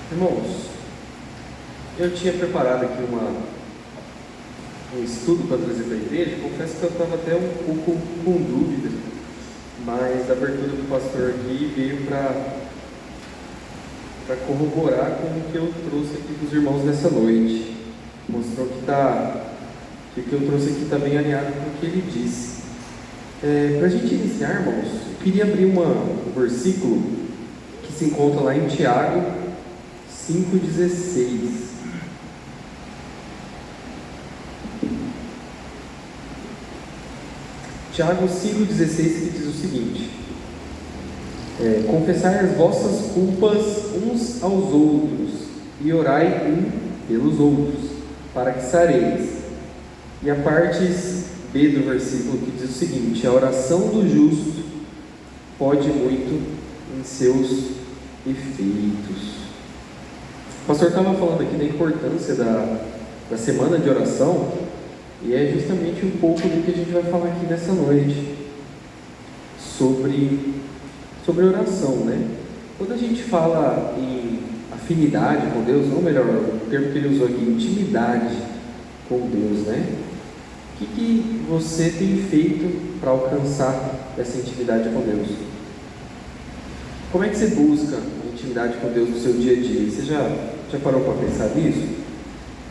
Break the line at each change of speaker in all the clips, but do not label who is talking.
Irmãos, eu tinha preparado aqui um estudo para trazer para a igreja. Confesso que eu estava até um pouco com dúvida, mas a abertura do pastor aqui veio para corroborar com o que eu trouxe aqui para os irmãos nessa noite. Mostrou que o que eu trouxe aqui está bem alinhado com o que ele disse. Para a gente iniciar, irmãos, eu queria abrir um versículo que se encontra lá em Tiago 5,16. Tiago 5,16, que diz o seguinte: confessai as vossas culpas uns aos outros e orai um pelos outros, para que sareis. E a parte B do versículo que diz o seguinte: a oração do justo pode muito em seus efeitos. O pastor estava falando aqui da importância da semana de oração, e é justamente um pouco do que a gente vai falar aqui nessa noite, sobre oração, né? Quando a gente fala em afinidade com Deus, ou melhor, o termo que ele usou aqui, intimidade com Deus, né? O que você tem feito para alcançar essa intimidade com Deus? Como é que você busca intimidade com Deus no seu dia a dia? Você já parou para pensar nisso?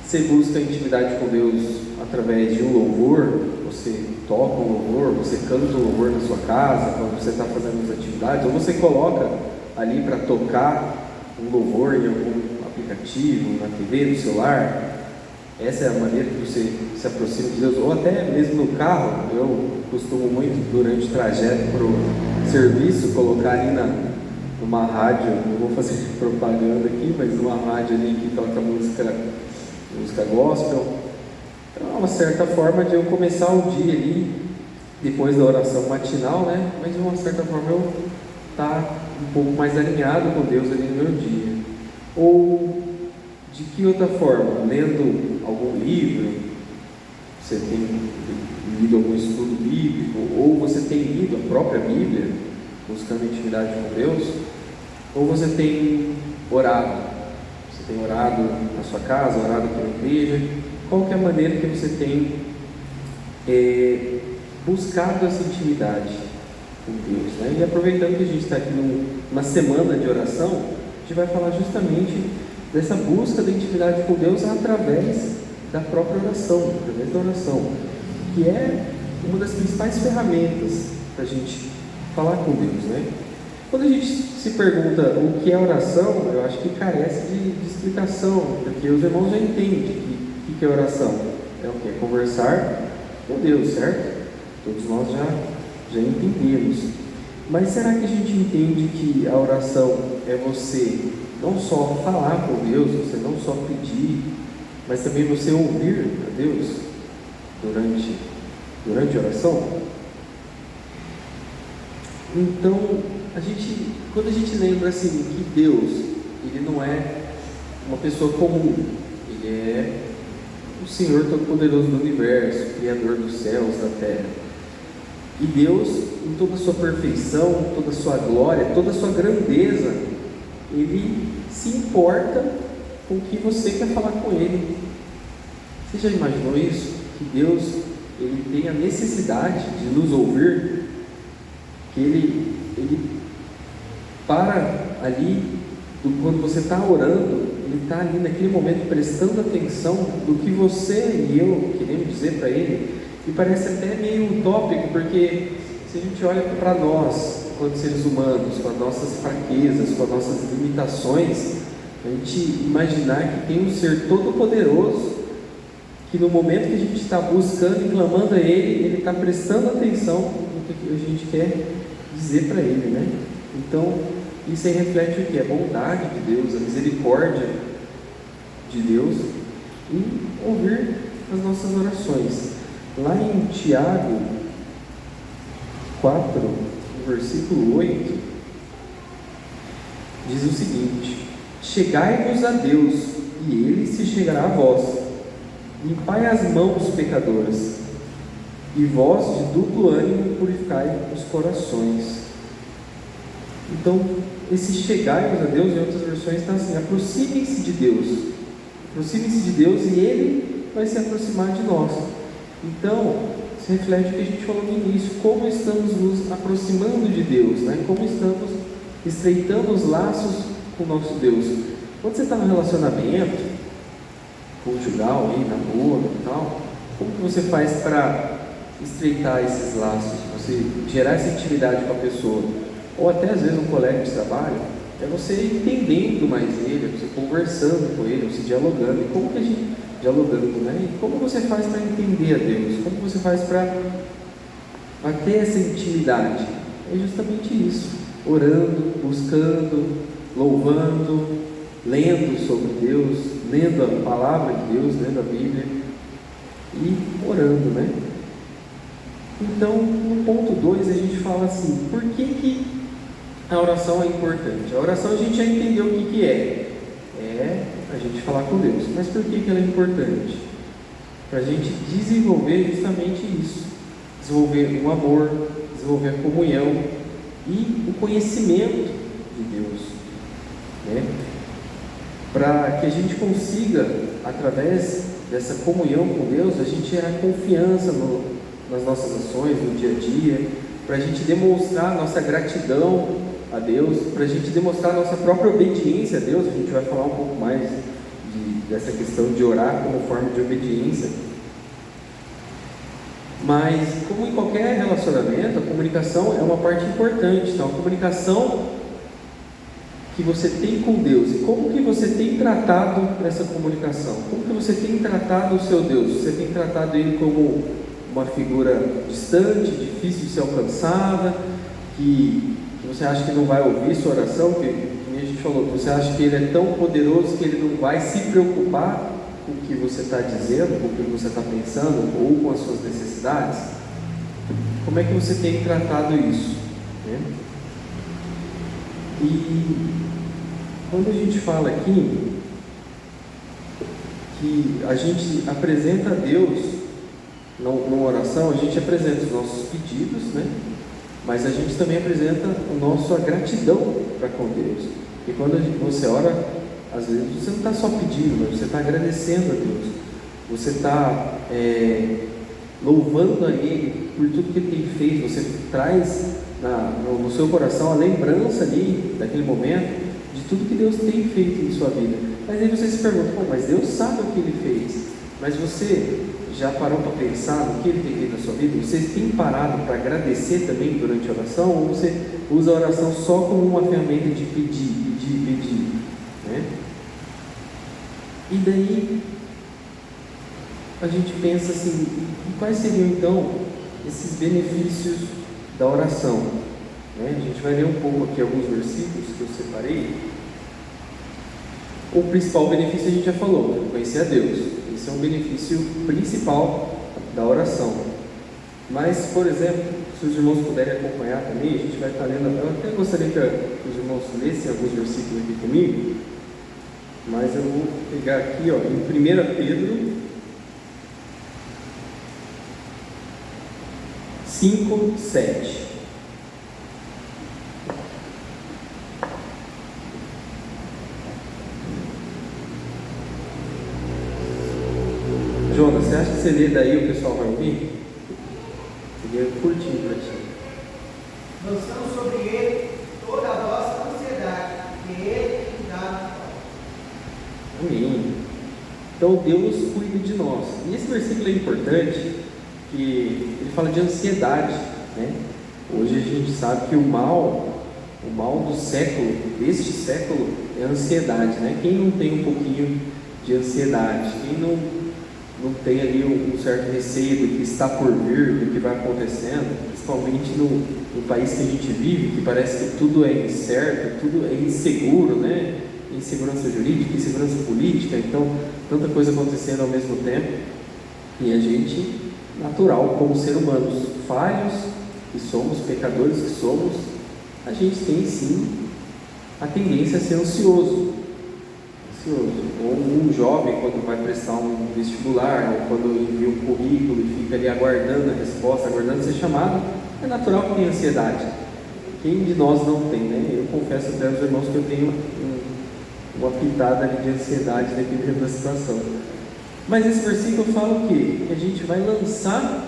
Você busca intimidade com Deus através de um louvor? Você toca um louvor, você canta um louvor na sua casa, quando você está fazendo as atividades, ou você coloca ali para tocar um louvor em algum aplicativo, na TV, no celular? Essa é a maneira que você se aproxima de Deus, ou até mesmo no carro. Eu costumo muito, durante o trajeto para o serviço, colocar ali numa rádio, não vou fazer propaganda aqui, mas numa rádio ali que toca música gospel. Então é uma certa forma de eu começar o dia ali, depois da oração matinal, né? Mas de uma certa forma eu estar um pouco mais alinhado com Deus ali no meu dia. Ou de que outra forma? Lendo algum livro, você tem lido algum estudo bíblico, ou você tem lido a própria Bíblia, buscando intimidade com Deus, ou você tem orado. Você tem orado na sua casa, orado aqui na igreja. Qual que é a maneira que você tem buscado essa intimidade com Deus, né? E aproveitando que a gente está aqui numa semana de oração, a gente vai falar justamente dessa busca da intimidade com Deus através da própria oração, através da oração, que é uma das principais ferramentas para a gente falar com Deus, né? Quando a gente se pergunta o que é oração, eu acho que carece de explicação, porque os irmãos já entendem que é oração. É o que? É conversar com Deus, certo? Todos nós já entendemos. Mas será que a gente entende que a oração é você não só falar com Deus, você não só pedir, mas também você ouvir a Deus durante a oração? Então, quando a gente lembra assim que Deus, ele não é uma pessoa comum, ele é o Senhor Todo-Poderoso do Universo, Criador dos céus, da terra. E Deus, em toda a sua perfeição, toda a sua glória, toda a sua grandeza, ele se importa com o que você quer falar com ele. Você já imaginou isso? Que Deus, ele tem a necessidade de nos ouvir, que ele para ali, quando você está orando, ele está ali naquele momento prestando atenção do que você e eu queremos dizer para ele. E parece até meio utópico, porque se a gente olha para nós, enquanto seres humanos, com as nossas fraquezas, com as nossas limitações, a gente imaginar que tem um ser todo-poderoso, que no momento que a gente está buscando e clamando a ele está prestando atenção no que a gente quer dizer para ele, né? Então, isso aí reflete o que? A bondade de Deus, a misericórdia de Deus em ouvir as nossas orações. Lá em Tiago 4, no versículo 8, diz o seguinte: chegai-vos a Deus, e Ele se chegará a vós. Limpai as mãos, pecadores, e vós de duplo ânimo purificai os corações. Então, esse chegai-vos a Deus, em outras versões está assim: aproximem-se de Deus. Aproximem-se de Deus e Ele vai se aproximar de nós. Então, se reflete o que a gente falou no início: como estamos nos aproximando de Deus, né? Como estamos estreitando os laços com o nosso Deus. Quando você está no relacionamento conjugal, aí, namoro e tal, como que você faz para estreitar esses laços, você gerar essa intimidade com a pessoa? Ou até às vezes um colega de trabalho, é você entendendo mais ele, você conversando com ele, você dialogando. E como que a gente, dialogando, né? E como você faz para entender a Deus? Como você faz para ter essa intimidade? É justamente isso: orando, buscando, louvando, lendo sobre Deus, lendo a palavra de Deus, lendo a Bíblia e orando, né? Então, no ponto 2 a gente fala assim: por que a oração é importante? A oração a gente já entendeu o que é. É a gente falar com Deus. Mas por que ela é importante? Para a gente desenvolver justamente isso. Desenvolver o amor, desenvolver a comunhão e o conhecimento de Deus, né? Para que a gente consiga, através dessa comunhão com Deus, a gente gerar confiança nas nossas ações, no dia a dia, para a gente demonstrar nossa gratidão a Deus, para a gente demonstrar nossa própria obediência a Deus. A gente vai falar um pouco mais dessa questão de orar como forma de obediência. Mas, como em qualquer relacionamento, a comunicação é uma parte importante. Então, a comunicação que você tem com Deus, e como que você tem tratado essa comunicação? Como que você tem tratado o seu Deus? Você tem tratado Ele como uma figura distante, difícil de ser alcançada, que você acha que não vai ouvir sua oração, que a gente falou, que você acha que Ele é tão poderoso que Ele não vai se preocupar com o que você está dizendo, com o que você está pensando, ou com as suas necessidades? Como é que você tem tratado isso, né? E quando a gente fala aqui que a gente apresenta a Deus numa oração, a gente apresenta os nossos pedidos, né? Mas a gente também apresenta a nossa gratidão para com Deus. E quando você ora, às vezes você não está só pedindo, mas você está agradecendo a Deus. Você está louvando a Ele por tudo que Ele tem feito. Você traz no seu coração a lembrança ali, daquele momento, de tudo que Deus tem feito em sua vida. Mas aí você se pergunta: mas Deus sabe o que Ele fez. Mas você já parou para pensar no que Ele tem feito na sua vida? Vocês têm parado para agradecer também durante a oração? Ou você usa a oração só como uma ferramenta de pedir, né? E daí a gente pensa assim: quais seriam então esses benefícios da oração, né? A gente vai ler um pouco aqui alguns versículos que eu separei. O principal benefício a gente já falou: conhecer a Deus. Esse é um benefício principal da oração. Mas, por exemplo, se os irmãos puderem acompanhar também, a gente vai estar lendo. Eu até gostaria que os irmãos lessem alguns versículos aqui comigo, mas eu vou pegar aqui, ó, em 1 Pedro 5, 7. Jonas, você acha que você lê daí o pessoal vai ouvir? Seria curtinho para ti.
Lançamos sobre Ele toda a nossa ansiedade, que Ele nos dá.
Amém. Então Deus cuida de nós. E esse versículo é importante, que ele fala de ansiedade, né? Hoje a gente sabe que o mal do século, deste século, é a ansiedade, né? Quem não tem um pouquinho de ansiedade? Quem não tem ali um certo receio do que está por vir, do que vai acontecendo, principalmente no país que a gente vive, que parece que tudo é incerto, tudo é inseguro, né? Insegurança jurídica, insegurança política, então tanta coisa acontecendo ao mesmo tempo. E a gente, natural, como seres humanos falhos que somos, pecadores que somos, a gente tem sim a tendência a ser ansioso. Ou um jovem, quando vai prestar um vestibular, ou quando envia um currículo e fica ali aguardando a resposta, aguardando ser chamado, é natural que tenha ansiedade. Quem de nós não tem, né? Eu confesso até aos irmãos que eu tenho uma pitada ali de ansiedade dependendo da situação. Mas esse versículo fala o quê? Que a gente vai lançar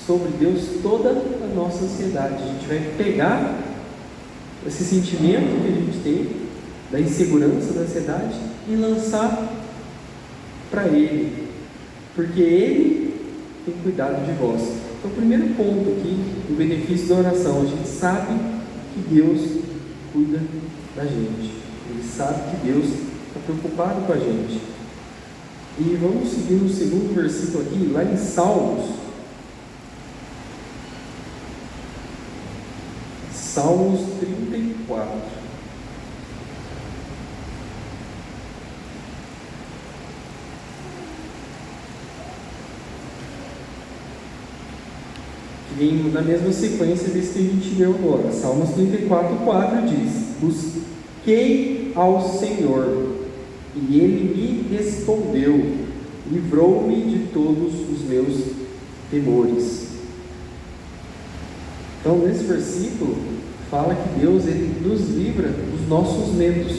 sobre Deus toda a nossa ansiedade. A gente vai pegar esse sentimento que a gente tem da insegurança, da ansiedade, e lançar para Ele, porque Ele tem cuidado de vós. Então, o primeiro ponto aqui, o benefício da oração, a gente sabe que Deus cuida da gente, Ele sabe que Deus está preocupado com a gente. E vamos seguir no segundo versículo aqui, lá em Salmos 34. Que vem na mesma sequência desse que a gente leu agora. Salmos 34:4 diz: busquei ao Senhor, e Ele me respondeu, livrou-me de todos os meus temores. Então, nesse versículo, fala que Deus, Ele nos livra dos nossos medos.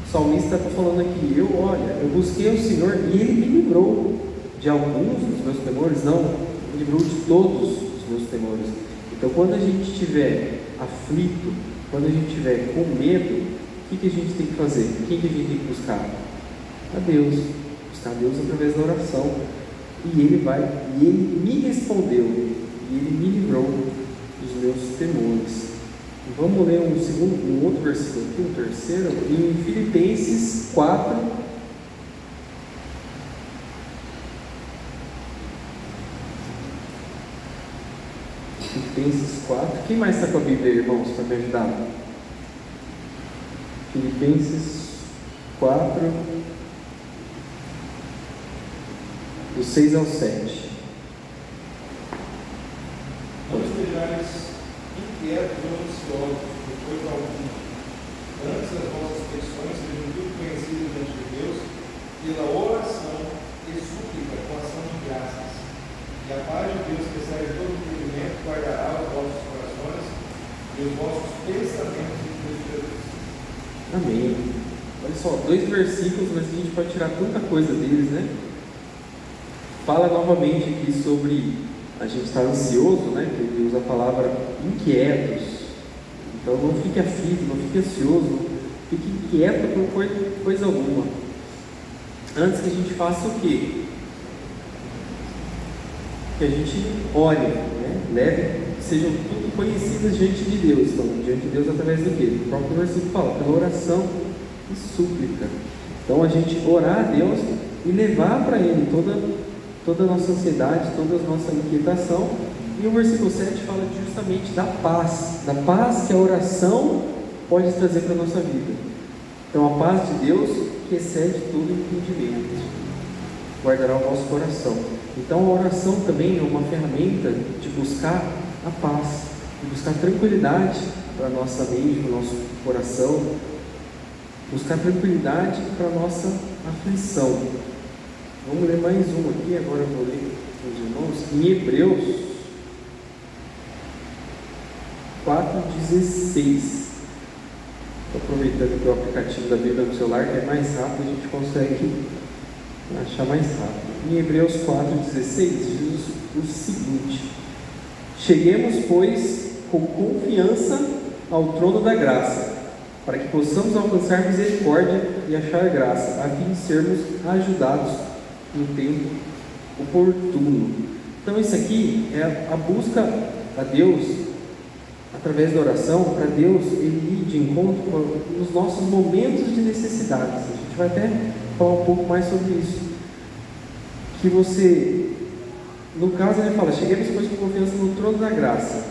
O salmista está falando aqui, eu busquei ao Senhor e Ele me livrou de alguns dos meus temores, não, me livrou de todos os meus temores. Então, quando a gente estiver aflito, quando a gente estiver com medo, o que a gente tem que fazer? Quem que a gente tem que buscar? A Deus. Buscar a Deus através da oração. E Ele me respondeu, e Ele me livrou dos meus temores. Vamos ler um outro versículo aqui, um terceiro, em Filipenses 4. Filipenses 4. Quem mais está com a Bíblia, irmãos, para me ajudar? Filipenses 4, do 6 ao 7.
Não estejais inquietos ou ansiosos por coisa alguma. Antes as vossas petições sejam tudo conhecidas diante de Deus, pela oração e súplica com ação de graças. E a paz de Deus, que excede todo entendimento, guardará os vossos corações e os vossos pensamentos em Cristo Jesus.
Amém. Olha só, 2 versículos, mas a gente pode tirar tanta coisa deles, né? Fala novamente aqui sobre a gente estar ansioso, né? Que ele usa a palavra inquietos. Então não fique aflito, não fique ansioso, fique inquieto por coisa alguma. Antes que a gente faça o quê? Que a gente ore, né? Sejam tudo conhecidas diante de Deus. Então, diante de Deus através do quê? O próprio versículo fala, pela oração e súplica. Então, a gente orar a Deus e levar para Ele toda a nossa ansiedade, toda a nossa inquietação. E o versículo 7 fala justamente da paz que a oração pode trazer para a nossa vida. Então, a paz de Deus que excede todo entendimento, guardará o nosso coração. Então, a oração também é uma ferramenta de buscar a paz, de buscar tranquilidade para a nossa mente, para o nosso coração, buscar tranquilidade para a nossa aflição. Vamos ler mais um aqui, agora eu vou ler com os irmãos, em Hebreus 4,16. Estou aproveitando que o aplicativo da Bíblia no celular, que é mais rápido, a gente consegue achar mais rápido. Em Hebreus 4,16 diz o seguinte: cheguemos, pois, com confiança ao trono da graça, para que possamos alcançar misericórdia e achar graça, a fim de sermos ajudados no tempo oportuno. Então isso aqui é a busca a Deus através da oração, para Deus Ele ir de encontro nos nossos momentos de necessidades. A gente vai até falar um pouco mais sobre isso. Que você, no caso ele fala, cheguemos depois com confiança no trono da graça,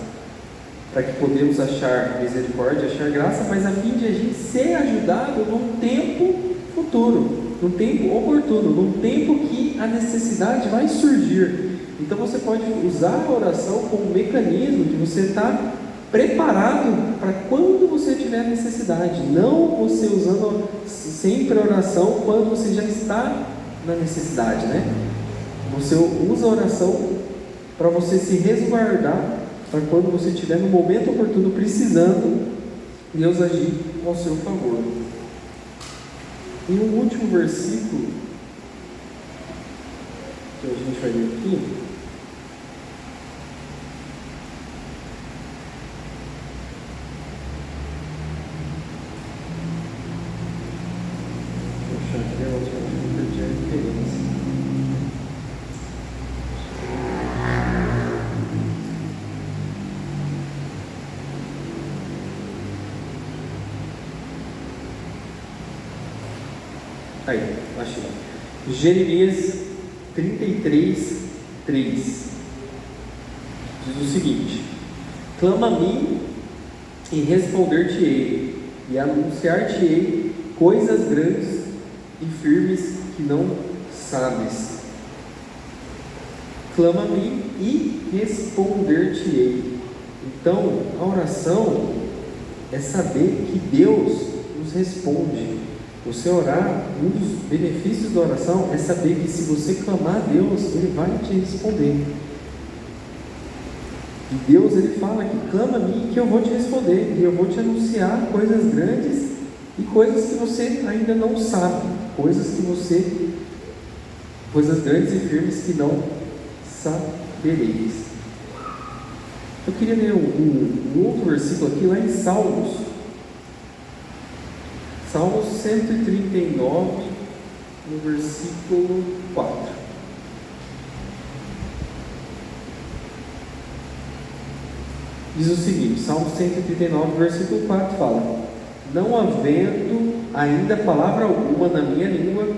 para que podemos achar misericórdia, achar graça, mas a fim de a gente ser ajudado num tempo futuro, num tempo oportuno, num tempo que a necessidade vai surgir. Então você pode usar a oração como um mecanismo de você estar preparado para quando você tiver necessidade, não você usando sempre a oração quando você já está na necessidade, né? Você usa a oração para você se resguardar para quando você estiver no momento oportuno precisando, Deus agir ao seu favor. E o último versículo que a gente vai ler aqui, deixa eu achar aqui, eu acho que eu perdi a referência. Aí, achei. Jeremias 33, 3 diz o seguinte: clama a mim e responder-te-ei, e anunciar-te-ei coisas grandes e firmes que não sabes. Clama a mim e responder-te-ei. Então, a oração é saber que Deus nos responde. Você orar, um dos benefícios da oração é saber que se você clamar a Deus, Ele vai te responder. E Deus, Ele fala que clama a mim que eu vou te responder, e eu vou te anunciar coisas grandes e coisas que você ainda não sabe, coisas grandes e firmes que não sabereis. Eu queria ler um outro versículo aqui, lá em Salmos 139, no versículo 4. Diz o seguinte, Salmo 139, versículo 4 fala: não havendo ainda palavra alguma na minha língua,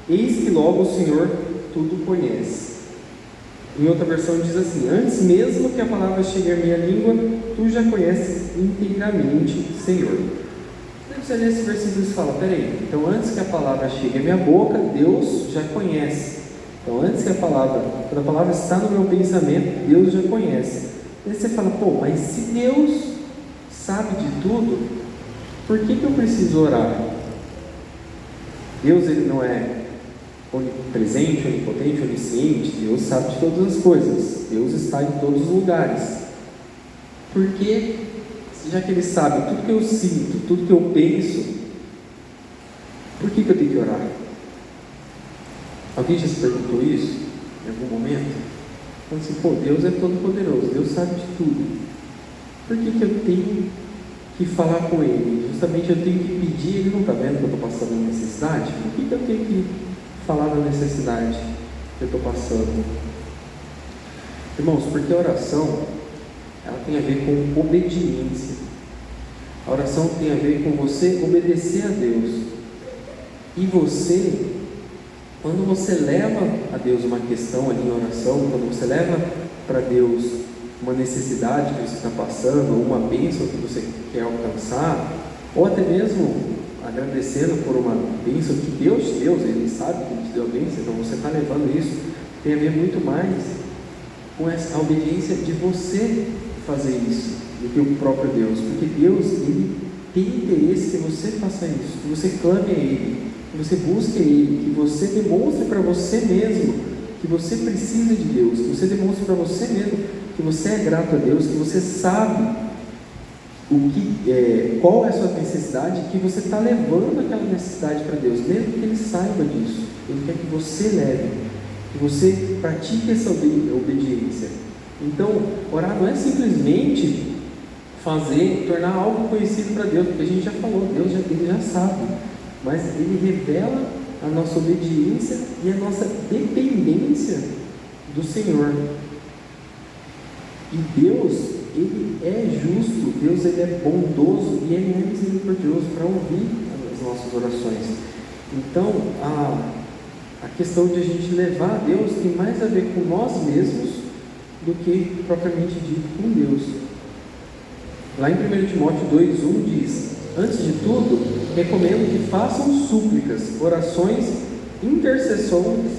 eis que logo o Senhor tudo conhece. Em outra versão diz assim: antes mesmo que a palavra chegue à minha língua, tu já conheces inteiramente, Senhor. Você lê esse versículo e fala: peraí, então antes que a palavra chegue à minha boca, Deus já conhece. Então antes que quando a palavra está no meu pensamento, Deus já conhece. Aí você fala: pô, mas se Deus sabe de tudo, por que eu preciso orar? Deus, Ele não é onipresente, onipotente, onisciente. Deus sabe de todas as coisas. Deus está em todos os lugares. Por que, já que Ele sabe tudo que eu sinto, tudo que eu penso, por que eu tenho que orar? Alguém já se perguntou isso em algum momento? Então assim, pô, Deus é todo poderoso, Deus sabe de tudo. Por que eu tenho que falar com Ele? Justamente eu tenho que pedir, Ele não está vendo que eu estou passando necessidade? Por que eu tenho que falar da necessidade que eu estou passando? Irmãos, porque a oração, ela tem a ver com obediência. A oração tem a ver com você obedecer a Deus. E você, quando você leva a Deus uma questão ali em oração, quando você leva para Deus uma necessidade que você está passando, ou uma bênção que você quer alcançar, ou até mesmo agradecendo por uma bênção que Deus te deu, Ele sabe que Ele te deu a bênção, então você está levando isso, tem a ver muito mais com a obediência de você fazer isso, do que o próprio Deus, porque Deus, Ele tem interesse que você faça isso, que você clame a Ele, que você busque a Ele, que você demonstre para você mesmo que você precisa de Deus, que você demonstre para você mesmo que você é grato a Deus, que você sabe qual é a sua necessidade, que você está levando aquela necessidade para Deus, mesmo que Ele saiba disso. Ele quer que você leve, que você pratique essa obediência. Então, orar não é simplesmente tornar algo conhecido para Deus, porque a gente já falou, Ele já sabe, mas Ele revela a nossa obediência e a nossa dependência do Senhor. E Deus, Ele é justo, Deus, Ele é bondoso e Ele é misericordioso para ouvir as nossas orações. Então, a questão de a gente levar a Deus tem mais a ver com nós mesmos do que propriamente dito com Deus. Lá em 1 Timóteo 2,1 diz: antes de tudo, recomendo que façam súplicas, orações, intercessões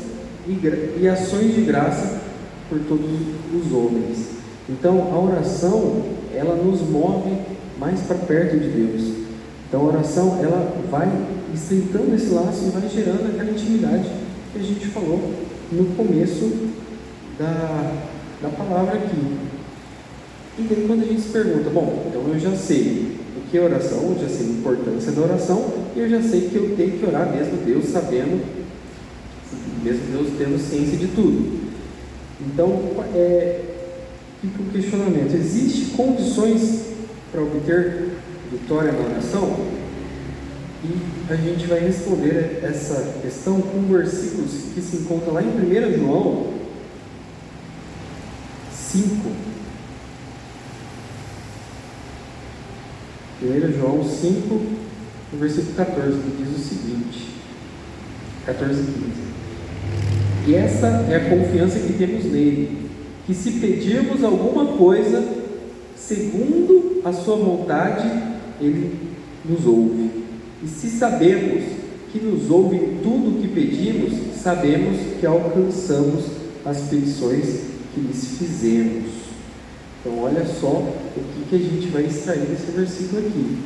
e ações de graça por todos os homens. Então, a oração, ela nos move mais para perto de Deus. Então, a oração, ela vai estreitando esse laço e vai gerando aquela intimidade que a gente falou no começo da palavra aqui. E daí, quando a gente se pergunta, bom, então eu já sei o que é oração, eu já sei a importância da oração, e eu já sei que eu tenho que orar mesmo Deus sabendo, mesmo Deus tendo ciência de tudo. Então, fica o questionamento: existe condições para obter vitória na oração? E a gente vai responder essa questão com versículos que se encontram lá em 1 João 5. 1 João 5, no versículo 14, que diz o seguinte: 14 e 15. E essa é a confiança que temos nele, que se pedirmos alguma coisa segundo a sua vontade, ele nos ouve. E se sabemos que nos ouve em tudo o que pedimos, sabemos que alcançamos as petições que lhes fizemos. Então olha só o que a gente vai extrair desse versículo aqui.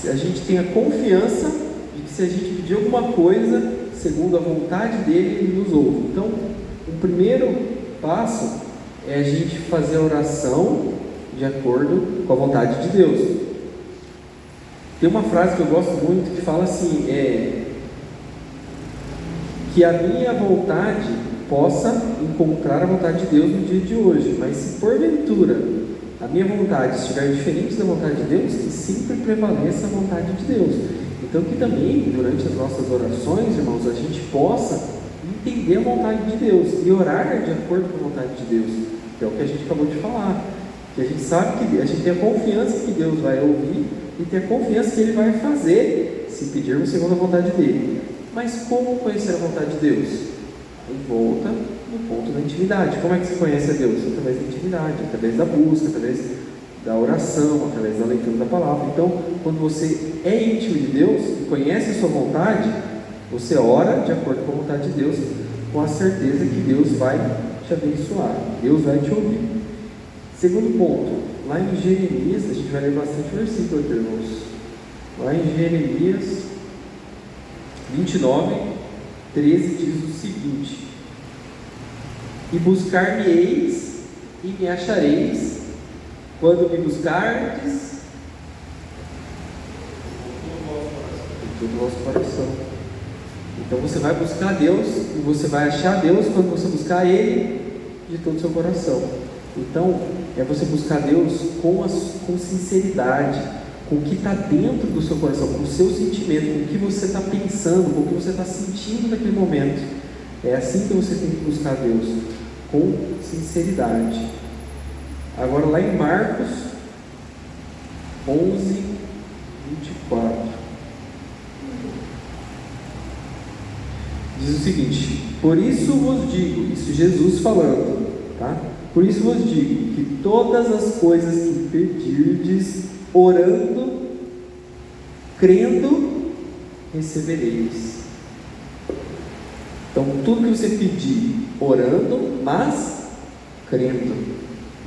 A gente tem a confiança de que se a gente pedir alguma coisa segundo a vontade dele, ele nos ouve. Então, o primeiro passo é a gente fazer a oração de acordo com a vontade de Deus. Tem uma frase que eu gosto muito que fala assim: que a minha vontade possa encontrar a vontade de Deus no dia de hoje, mas se porventura a minha vontade estiver diferente da vontade de Deus, que sempre prevaleça a vontade de Deus. Então que também, durante as nossas orações, irmãos, a gente possa entender a vontade de Deus e orar de acordo com a vontade de Deus, que é o que a gente acabou de falar, que a gente sabe que a gente tem a confiança que Deus vai ouvir e tem a confiança que Ele vai fazer, se pedirmos segundo a vontade dEle. Mas como conhecer a vontade de Deus? Aí volta no ponto da intimidade. Como é que você conhece a Deus? Através da intimidade, através da busca, através da oração, através da leitura da palavra. Então, quando você é íntimo de Deus e conhece a sua vontade, você ora de acordo com a vontade de Deus, com a certeza que Deus vai te abençoar, Deus vai te ouvir. Segundo ponto, lá em Jeremias, a gente vai ler bastante versículo aqui, irmãos. Lá em Jeremias 29, 13 diz o seguinte: e buscar-me-eis e me achareis, quando me buscardes de todo o vosso coração. Então você vai buscar Deus e você vai achar Deus quando você buscar Ele de todo o seu coração. Então é você buscar Deus com sinceridade, com o que está dentro do seu coração, com o seu sentimento, com o que você está pensando, com o que você está sentindo naquele momento. É assim que você tem que buscar Deus, com sinceridade. Agora lá em Marcos 11, 24, diz o seguinte: por isso vos digo, isso Jesus falando, tá? Por isso vos digo que todas as coisas que pedirdes, orando, crendo, recebereis. Então, tudo que você pedir, orando, mas crendo.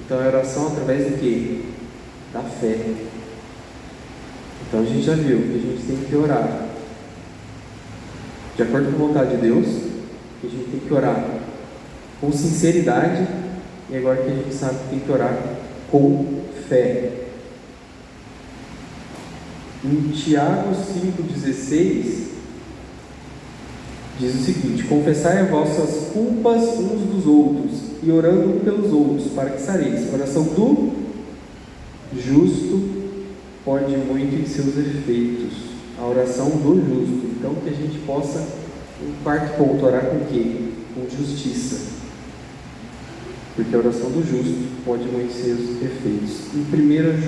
Então, é oração através do quê? Da fé. Então, a gente já viu que a gente tem que orar de acordo com a vontade de Deus, que a gente tem que orar com sinceridade, e agora que a gente sabe que tem que orar com fé. Em Tiago 5,16 diz o seguinte: confessai as vossas culpas uns dos outros, e orando pelos outros, para que sareis. A oração do justo pode muito em seus efeitos. A oração do justo. Então que a gente possa, um quarto ponto, orar com o quê? Com justiça. Porque a oração do justo pode muito em seus efeitos. Em 1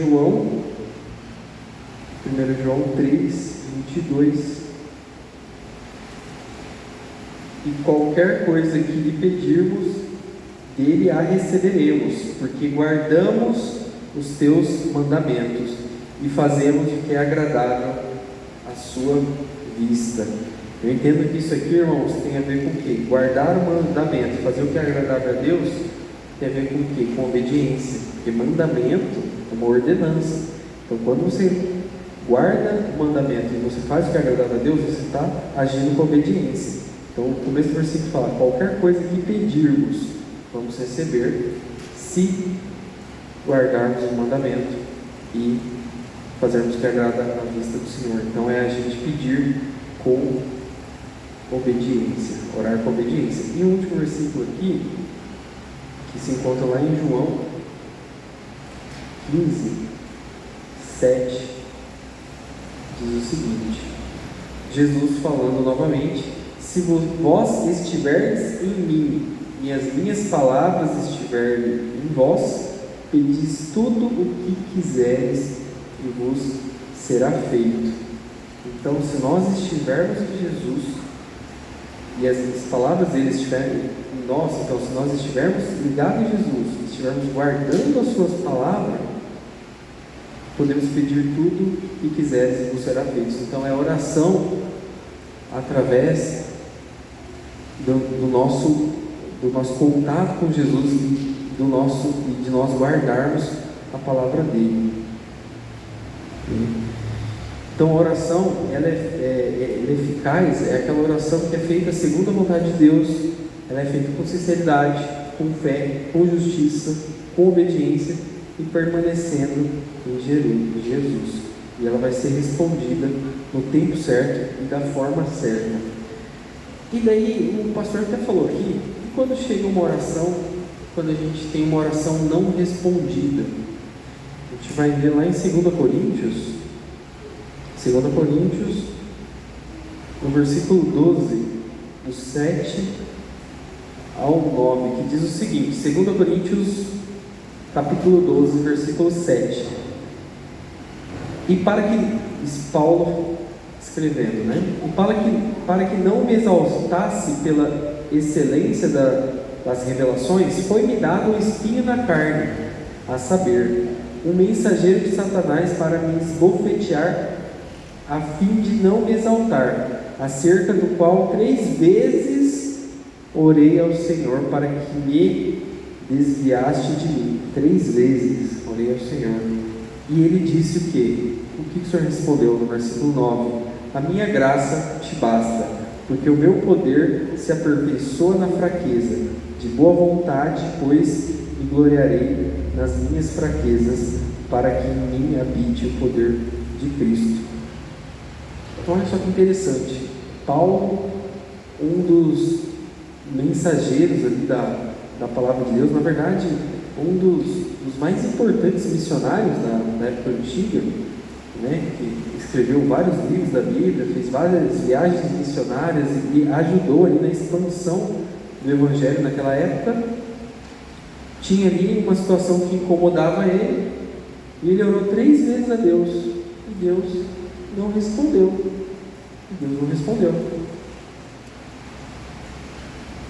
João 3, 22: e qualquer coisa que lhe pedirmos, dele a receberemos, porque guardamos os teus mandamentos e fazemos o que é agradável à sua vista. Eu entendo que isso aqui, irmãos, tem a ver com o quê? Guardar o mandamento, fazer o que é agradável a Deus, tem a ver com o quê? Com obediência. Porque mandamento é uma ordenança. Então, quando você guarda o mandamento e você faz o que é agradável a Deus, você está agindo com obediência. Então, o começo do versículo fala: qualquer coisa que pedirmos, vamos receber, se guardarmos o mandamento e fazermos o que agrada à vista do Senhor. Então é a gente pedir com obediência, orar com obediência. E o último versículo aqui, que se encontra lá em João 15, 7, diz o seguinte: Jesus falando novamente: se vós estiverdes em mim e as minhas palavras estiverem em vós, pedis tudo o que quiseres e vos será feito. Então, se nós estivermos em Jesus e as palavras dele estiverem em nós, então se nós estivermos ligados em Jesus, estivermos guardando as suas palavras, podemos pedir tudo o que quiseres e vos será feito. Então é oração através do nosso contato com Jesus e de nós guardarmos a palavra dele. Então a oração ela é eficaz, é aquela oração que é feita segundo a vontade de Deus. Ela é feita com sinceridade, com fé, com justiça, com obediência e permanecendo em Jesus. E ela vai ser respondida no tempo certo e da forma certa. E daí o pastor até falou aqui, que quando chega uma oração, quando a gente tem uma oração não respondida, a gente vai ver lá em 2 Coríntios, no versículo 12, do 7 ao 9, que diz o seguinte, 2 Coríntios, capítulo 12, versículo 7. E para que, Paulo escrevendo, né? E para que não me exaltasse pela excelência das revelações, foi-me dado um espinho na carne, a saber, um mensageiro de Satanás para me esbofetear, a fim de não me exaltar, acerca do qual 3 vezes orei ao Senhor para que me desviaste de mim. 3 vezes orei ao Senhor. E ele disse o quê? O que o Senhor respondeu no versículo 9? A minha graça te basta, porque o meu poder se aperfeiçoa na fraqueza. De boa vontade, pois, me gloriarei nas minhas fraquezas, para que em mim habite o poder de Cristo. Então olha só que interessante. Paulo, um dos mensageiros ali da palavra de Deus, na verdade, um dos mais importantes missionários da época antiga, né, que escreveu vários livros da Bíblia, fez várias viagens missionárias e ajudou ali na expansão do Evangelho naquela época. Tinha ali uma situação que incomodava ele, e ele orou 3 vezes a Deus, e Deus não respondeu.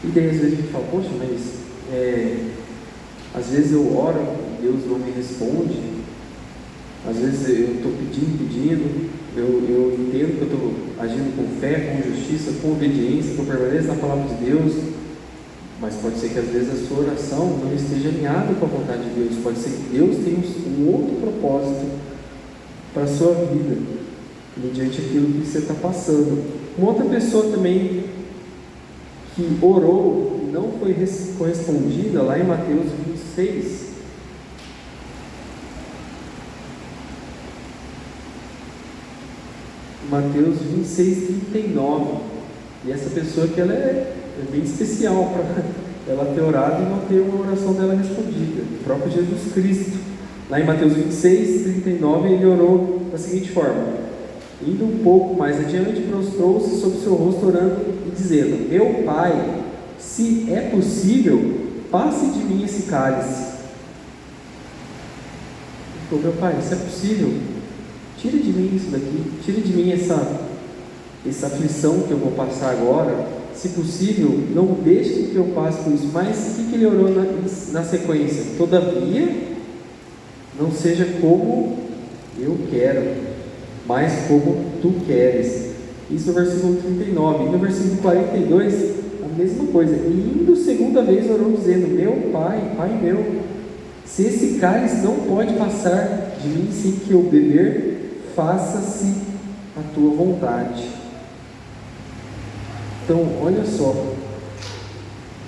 E daí às vezes a gente fala, poxa, mas às vezes eu oro e Deus não me responde, às vezes eu estou pedindo, eu entendo que eu estou agindo com fé, com justiça, com obediência, com permanência na palavra de Deus, mas pode ser que às vezes a sua oração não esteja alinhada com a vontade de Deus, pode ser que Deus tenha um outro propósito para a sua vida, mediante aquilo que você está passando. Uma outra pessoa também que orou e não foi correspondida, lá em Mateus 26, Mateus 26, 39, e essa pessoa que ela é bem especial para ela ter orado e não ter uma oração dela respondida, o próprio Jesus Cristo. Lá em Mateus 26, 39, ele orou da seguinte forma: indo um pouco mais adiante, prostrou-se sobre seu rosto, orando e dizendo: meu Pai, se é possível, passe de mim esse cálice. Ele falou: meu Pai, se é possível, tira de mim isso daqui, tira de mim essa aflição que eu vou passar agora. Se possível, não deixe que eu passe por isso. Mas o que ele orou na sequência? Todavia, não seja como eu quero, mas como tu queres. Isso no versículo 39. E no versículo 42, a mesma coisa. E indo segunda vez orou dizendo: meu Pai, Pai meu, se esse cálice não pode passar de mim sem que eu beber, faça-se a tua vontade. Então, olha só,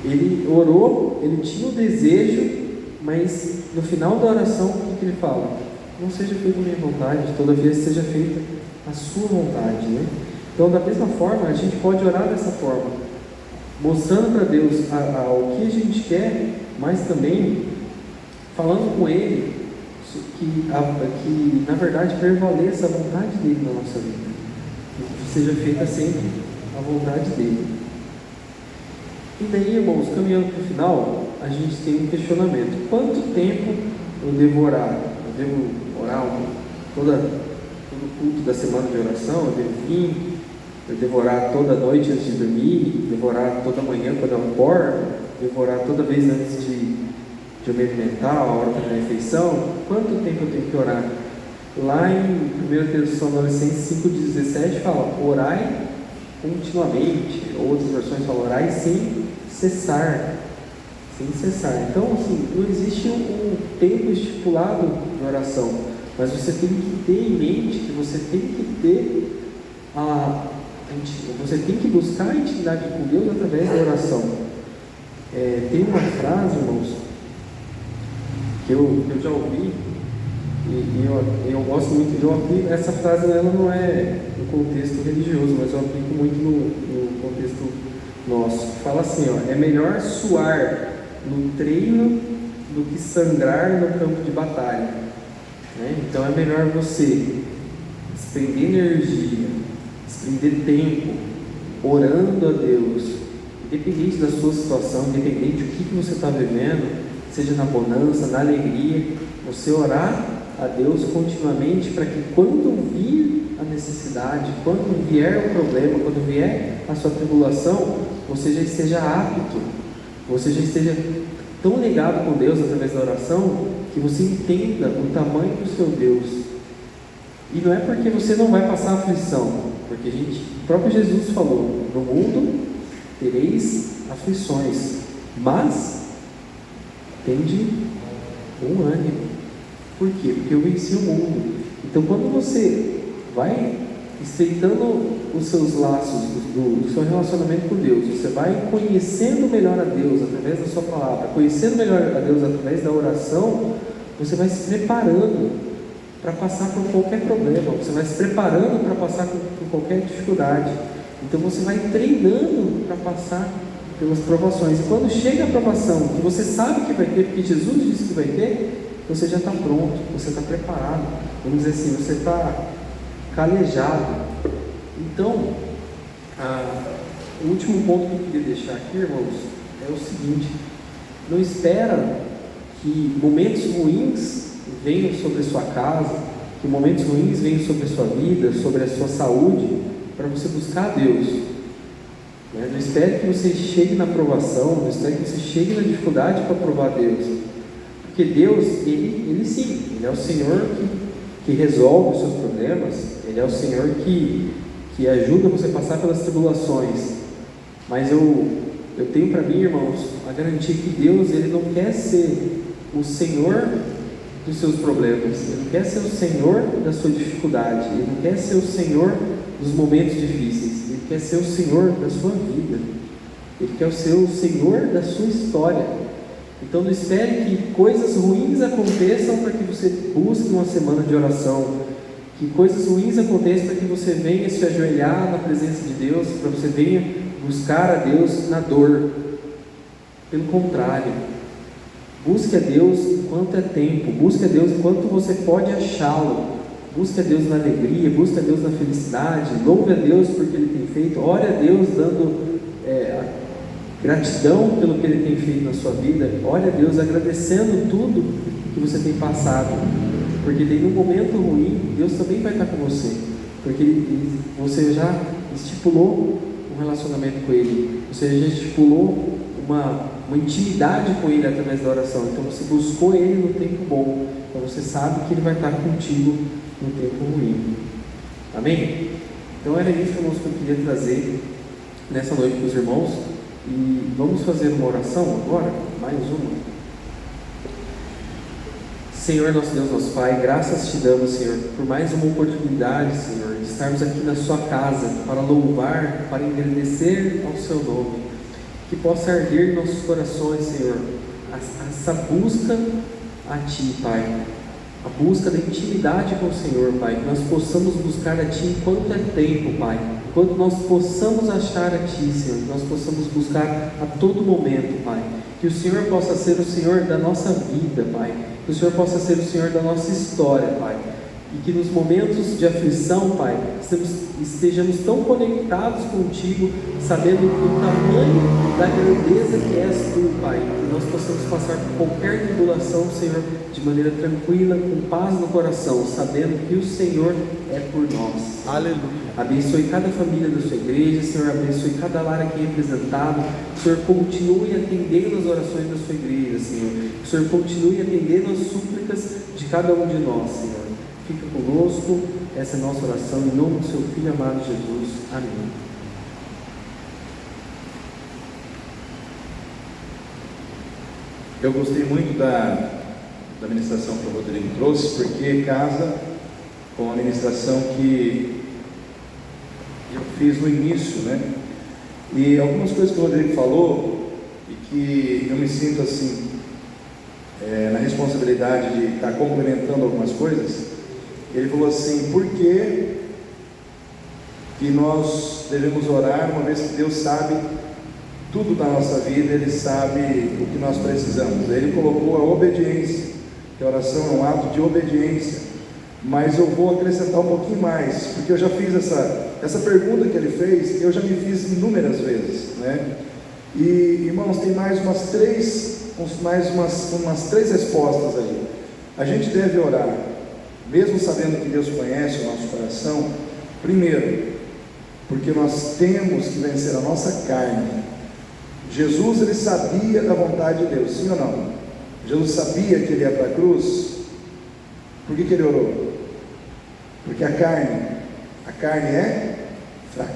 ele orou, ele tinha o desejo, mas no final da oração, o que ele fala? não seja feita a minha vontade, todavia seja feita a sua vontade, né? Então, da mesma forma, a gente pode orar dessa forma, mostrando para Deus o que a gente quer, mas também falando com Ele que na verdade prevaleça a vontade dele na nossa vida, que seja feita sempre a vontade dele. E daí, irmãos, caminhando para o final, a gente tem um questionamento: quanto tempo eu devo orar? Eu devo orar todo culto da semana de oração? Eu devo vir? Eu devo orar toda noite antes de dormir? Devo orar toda manhã quando eu acordo? Devo orar toda vez antes de eu me alimentar, a hora da refeição? Quanto tempo eu tenho que orar? Lá em 1 Tessalonicenses 5,17 fala: orai continuamente. Outras versões falam: orai sem cessar. Sem cessar. Então, assim, não existe um tempo estipulado de oração, mas você tem que ter em mente que você tem que ter você tem que buscar a intimidade com Deus através da oração. Tem uma frase, irmãos, que eu já ouvi, e eu gosto muito de ouvir. Essa frase ela não é no contexto religioso, mas eu aplico muito no contexto nosso. Fala assim, é melhor suar no treino do que sangrar no campo de batalha, né? Então é melhor você desprender energia, desprender tempo, orando a Deus, independente da sua situação, independente do que você está vivendo, seja na bonança, na alegria, você orar a Deus continuamente, para que quando vir a necessidade, quando vier o problema, quando vier a sua tribulação, você já esteja apto, você já esteja tão ligado com Deus através da oração, que você entenda o tamanho do seu Deus. E não é porque você não vai passar aflição, porque o próprio Jesus falou: no mundo tereis aflições, mas tende bom ânimo. Por quê? Porque eu venci o mundo. Então, quando você vai estreitando os seus laços do seu relacionamento com Deus, você vai conhecendo melhor a Deus através da sua palavra, conhecendo melhor a Deus através da oração, você vai se preparando para passar por qualquer problema, você vai se preparando para passar por qualquer dificuldade. Então você vai treinando para passar pelas provações. E quando chega a provação, que você sabe que vai ter, porque Jesus disse que vai ter, você já está pronto, você está preparado. Vamos dizer assim, você está calejado. Então, o último ponto que eu queria deixar aqui, irmãos, é o seguinte: não espera que momentos ruins venham sobre a sua casa, que momentos ruins venham sobre a sua vida, sobre a sua saúde, para você buscar a Deus. Não espere que você chegue na provação, não espere que você chegue na dificuldade para provar a Deus. Porque Deus, Ele sim, Ele é o Senhor que resolve os seus problemas, Ele é o Senhor que ajuda você a passar pelas tribulações. Mas eu tenho para mim, irmãos, a garantia que Deus, Ele não quer ser o Senhor dos seus problemas, Ele não quer ser o Senhor da sua dificuldade, Ele não quer ser o Senhor dos momentos difíceis, Ele quer ser o Senhor da sua vida, Ele quer ser o Senhor da sua história. Então não espere que coisas ruins aconteçam para que você busque uma semana de oração, que coisas ruins aconteçam para que você venha se ajoelhar na presença de Deus, para você venha buscar a Deus na dor. Pelo contrário, busque a Deus enquanto é tempo, busque a Deus enquanto você pode achá-lo, busque a Deus na alegria, busque a Deus na felicidade, louve a Deus porque Ele tem feito, ore a Deus dando gratidão pelo que Ele tem feito na sua vida, ore a Deus agradecendo tudo que você tem passado, porque daí no momento ruim, Deus também vai estar com você, porque você já estipulou um relacionamento com Ele, você já estipulou uma intimidade com Ele através da oração, então você buscou Ele no tempo bom, então você sabe que Ele vai estar contigo no tempo ruim. Amém? Então era isso, irmãos, que eu queria trazer nessa noite para os irmãos, e vamos fazer uma oração agora, mais uma. Senhor, nosso Deus, nosso Pai, graças te damos, Senhor, por mais uma oportunidade, Senhor, de estarmos aqui na sua casa para louvar, para engrandecer ao seu nome, que possa arder em nossos corações, Senhor, essa busca a Ti, Pai, a busca da intimidade com o Senhor, Pai, que nós possamos buscar a Ti enquanto é tempo, Pai, enquanto nós possamos achar a Ti, Senhor, que nós possamos buscar a todo momento, Pai, que o Senhor possa ser o Senhor da nossa vida, Pai, que o Senhor possa ser o Senhor da nossa história, Pai, e que nos momentos de aflição, Pai, estejamos tão conectados contigo, sabendo do tamanho da grandeza que és Tu, Pai, que nós possamos passar por qualquer tribulação, Senhor, de maneira tranquila, com paz no coração, sabendo que o Senhor é por nós.
Aleluia.
Abençoe cada família da sua igreja, Senhor, abençoe cada lar aqui representado. O Senhor continue atendendo as orações da sua igreja, Senhor. O Senhor continue atendendo as súplicas de cada um de nós, Senhor. Fica conosco, essa é a nossa oração, em nome do seu Filho amado Jesus. Amém.
Eu gostei muito da ministração que o Rodrigo trouxe, porque casa com a ministração que eu fiz no início, né? E algumas coisas que o Rodrigo falou, e que eu me sinto assim, na responsabilidade de estar complementando algumas coisas. Ele falou assim: por que nós devemos orar, uma vez que Deus sabe tudo da nossa vida, Ele sabe o que nós precisamos. Ele colocou a obediência, que a oração é um ato de obediência, mas eu vou acrescentar um pouquinho mais, porque eu já fiz essa pergunta que ele fez, eu já me fiz inúmeras vezes, né? E irmãos, tem mais umas três respostas aí. A gente deve orar, mesmo sabendo que Deus conhece o nosso coração. Primeiro, porque nós temos que vencer a nossa carne. Jesus, ele sabia da vontade de Deus, sim ou não? Jesus sabia que ele ia para a cruz. Por que ele orou? Porque a carne é fraca.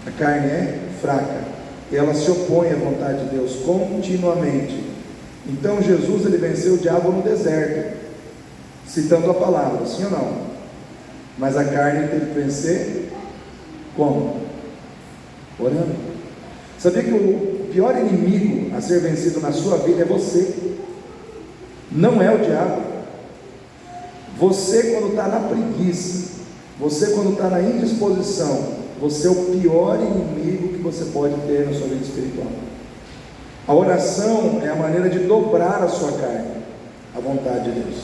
A carne é fraca. Ela se opõe à vontade de Deus continuamente. Então Jesus, ele venceu o diabo no deserto, citando a palavra, sim ou não? Mas a carne teve que vencer como? Orando. Sabia que o pior inimigo a ser vencido na sua vida é você, não é o diabo. Você, quando está na preguiça, você, quando está na indisposição, você é o pior inimigo que você pode ter na sua vida espiritual. A oração é a maneira de dobrar a sua carne à vontade de Deus.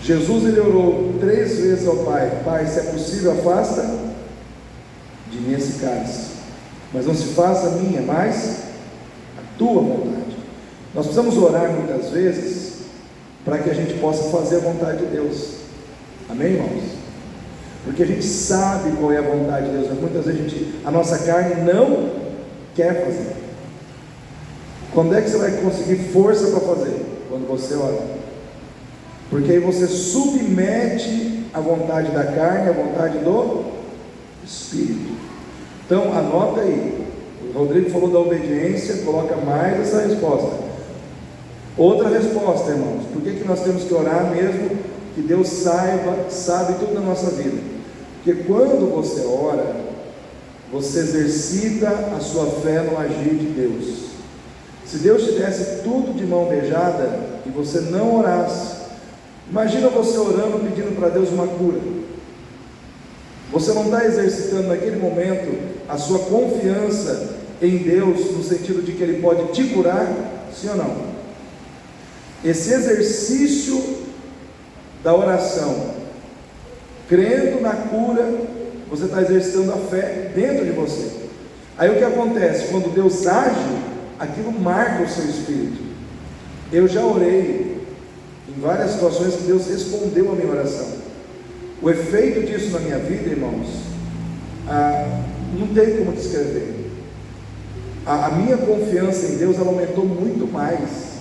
Jesus, ele orou 3 vezes ao Pai: Pai, se é possível, afasta de mim esse cálice, mas não se faça a minha, mas a tua vontade. Nós precisamos orar muitas vezes para que a gente possa fazer a vontade de Deus. Amém, irmãos? Porque a gente sabe qual é a vontade de Deus, mas muitas vezes a nossa carne não quer fazer. Quando é que você vai conseguir força para fazer? Quando você ora. Porque aí você submete a vontade da carne à vontade do Espírito. Então anota aí. O Rodrigo falou da obediência, coloca mais essa resposta. Outra resposta, irmãos: por que nós temos que orar mesmo que Deus sabe tudo da nossa vida? Porque quando você ora, você exercita a sua fé no agir de Deus. Se Deus te desse tudo de mão beijada e você não orasse, imagina você orando, pedindo para Deus uma cura. Você não está exercitando naquele momento a sua confiança em Deus, no sentido de que Ele pode te curar, sim ou não? Esse exercício da oração, crendo na cura, você está exercitando a fé dentro de você. Aí o que acontece? Quando Deus age, aquilo marca o seu espírito. Eu já orei em várias situações que Deus respondeu a minha oração. O efeito disso na minha vida, irmãos, não tem como descrever. A minha confiança em Deus, ela aumentou muito mais.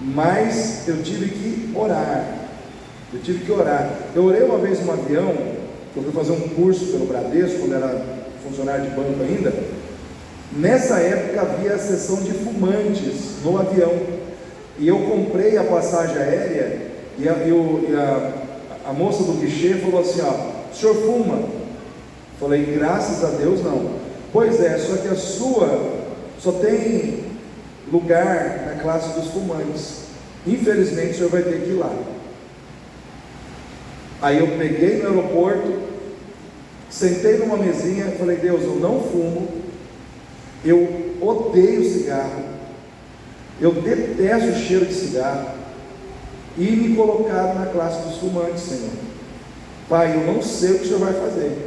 Mas eu tive que orar. Eu orei uma vez no avião. Eu fui fazer um curso pelo Bradesco, quando era funcionário de banco ainda. Nessa época havia a sessão de fumantes no avião. E eu comprei a passagem aérea. E a moça do guichê falou assim: o senhor fuma? Falei: graças a Deus não. Pois é, só que a sua só tem lugar na classe dos fumantes. Infelizmente o senhor vai ter que ir lá.
Aí eu peguei no aeroporto, sentei numa mesinha e falei: Deus, eu não fumo, eu odeio cigarro, eu detesto o cheiro de cigarro, e me colocaram na classe dos fumantes, Senhor. Pai, eu não sei o que o Senhor vai fazer,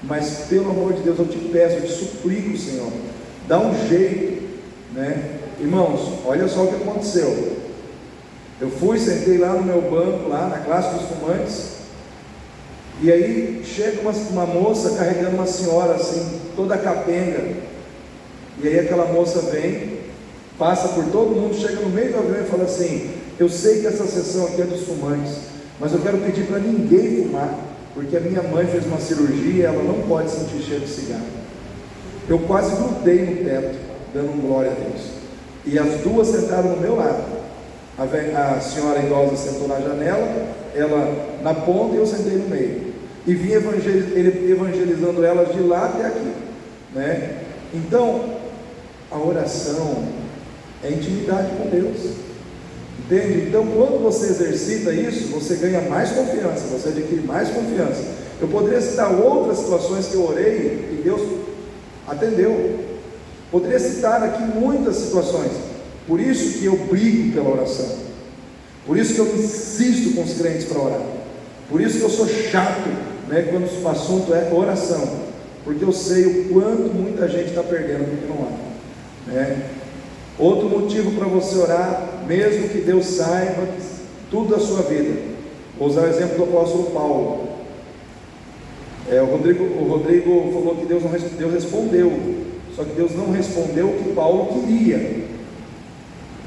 mas pelo amor de Deus eu te peço, eu te suplico, Senhor, dá um jeito, né? Irmãos, olha só o que aconteceu. Eu fui, sentei lá no meu banco, lá na classe dos fumantes, e aí chega uma moça carregando uma senhora assim, toda capenga, e aí aquela moça vem, passa por todo mundo, chega no meio do avião e fala assim: eu sei que essa sessão aqui é dos fumantes, mas eu quero pedir para ninguém fumar, porque a minha mãe fez uma cirurgia e ela não pode sentir cheiro de cigarro. Eu quase grudei no teto, dando um glória a Deus, e as duas sentaram no meu lado. A senhora idosa sentou na janela, ela na ponta e eu sentei no meio, e vim ele evangelizando elas de lá até aqui, né? Então, a oração é intimidade com Deus, entende? Então, quando você exercita isso, você ganha mais confiança, você adquire mais confiança. Eu poderia citar outras situações que eu orei e Deus atendeu, poderia citar aqui muitas situações. Por isso que eu brigo pela oração, por isso que eu insisto com os crentes para orar, por isso que eu sou chato, né, quando o assunto é oração, porque eu sei o quanto muita gente está perdendo porque não ora, né? Outro motivo para você orar, mesmo que Deus saiba tudo da sua vida. Vou usar o exemplo do apóstolo Paulo. O Rodrigo falou que Deus respondeu, só que Deus não respondeu o que Paulo queria.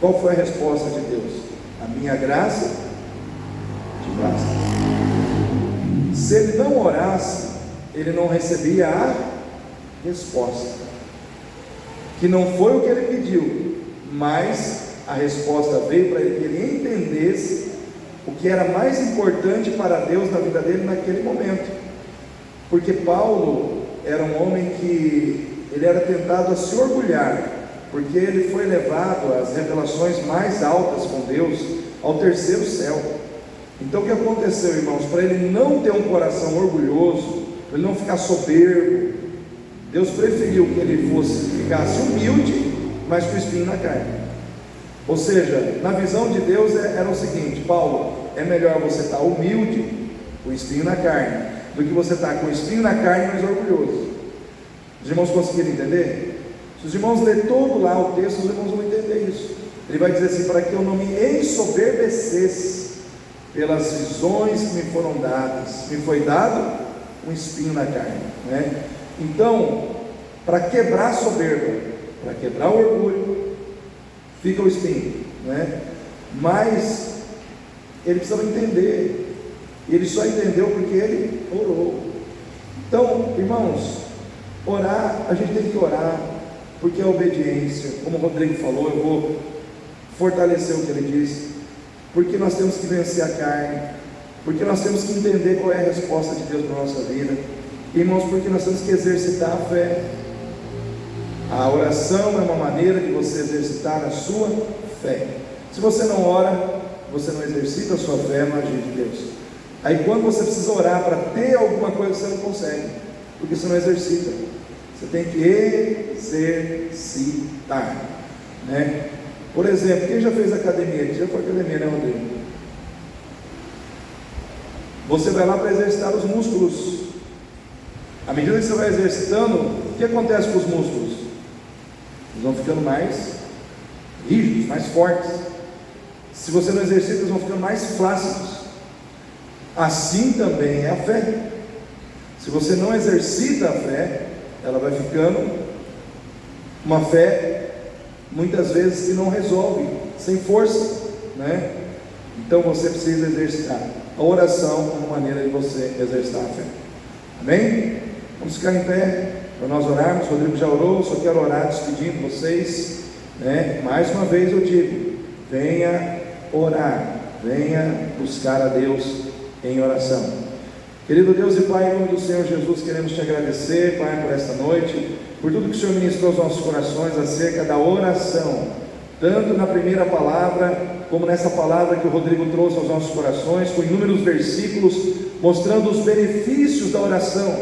Qual foi a resposta de Deus? A minha graça te basta. Se ele não orasse, ele não recebia a resposta, que não foi o que ele pediu, mas a resposta veio para ele, que ele entendesse o que era mais importante para Deus na vida dele naquele momento. Porque Paulo era um homem que ele era tentado a se orgulhar, porque ele foi levado às revelações mais altas com Deus, ao terceiro céu. Então o que aconteceu, irmãos? Para ele não ter um coração orgulhoso, para ele não ficar soberbo, Deus preferiu que ele ficasse humilde, mas com espinho na carne. Ou seja, na visão de Deus era o seguinte: Paulo, é melhor você estar humilde, com espinho na carne, do que você estar com espinho na carne, mas orgulhoso. Os irmãos conseguiram entender? Se os irmãos lerem todo lá o texto, os irmãos vão entender isso. Ele vai dizer assim: para que eu não me ensoberbecesse pelas visões que me foram dadas, me foi dado um espinho na carne, né? Então, para quebrar a soberba, para quebrar o orgulho, fica o espinho, né? Mas ele precisava entender, e ele só entendeu porque ele orou. Então, irmãos, orar, a gente tem que orar, porque é obediência. Como o Rodrigo falou, eu vou fortalecer o que ele disse, porque nós temos que vencer a carne, porque nós temos que entender qual é a resposta de Deus para a nossa vida, irmãos, porque nós temos que exercitar a fé. A oração é uma maneira de você exercitar a sua fé. Se você não ora, você não exercita a sua fé no agir de Deus. Aí quando você precisa orar para ter alguma coisa, você não consegue, porque você não exercita. Você tem que exercitar, né? Por exemplo, quem já fez academia? Quem já foi academia, né, Rodrigo? Você vai lá para exercitar os músculos. À medida que você vai exercitando, o que acontece com os músculos? Eles vão ficando mais rígidos, mais fortes. Se você não exercita, eles vão ficando mais flácidos. Assim também é a fé. Se você não exercita a fé, ela vai ficando uma fé, muitas vezes, que não resolve, sem força, né? Então você precisa exercitar. A oração é uma maneira de você exercitar a fé. Amém? Vamos ficar em pé para nós orarmos. O Rodrigo já orou, só quero orar despedindo vocês, né? Mais uma vez eu digo: venha orar, venha buscar a Deus em oração. Querido Deus e Pai, em nome do Senhor Jesus, queremos te agradecer, Pai, por esta noite, por tudo que o Senhor ministrou aos nossos corações acerca da oração, tanto na primeira palavra como nessa palavra que o Rodrigo trouxe aos nossos corações, com inúmeros versículos, mostrando os benefícios da oração,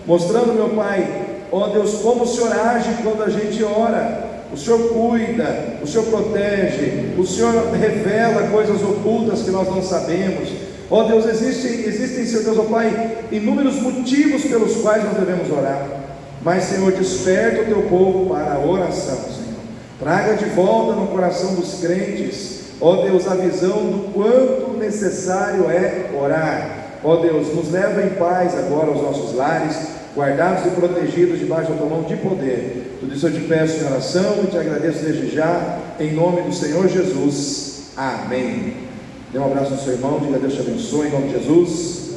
mostrando, meu Pai, ó Deus, como o Senhor age quando a gente ora. O Senhor cuida, o Senhor protege, o Senhor revela coisas ocultas que nós não sabemos. Ó Deus, existem, Senhor Deus, ó Pai, inúmeros motivos pelos quais nós devemos orar. Mas, Senhor, desperta o teu povo para a oração, Senhor. Traga de volta no coração dos crentes, ó Deus, a visão do quanto necessário é orar. Ó Deus, nos leva em paz agora aos nossos lares, guardados e protegidos debaixo da tua mão de poder. Tudo isso eu te peço em oração e te agradeço desde já, em nome do Senhor Jesus. Amém. Dê um abraço no seu irmão, diga Deus te abençoe, em nome de Jesus.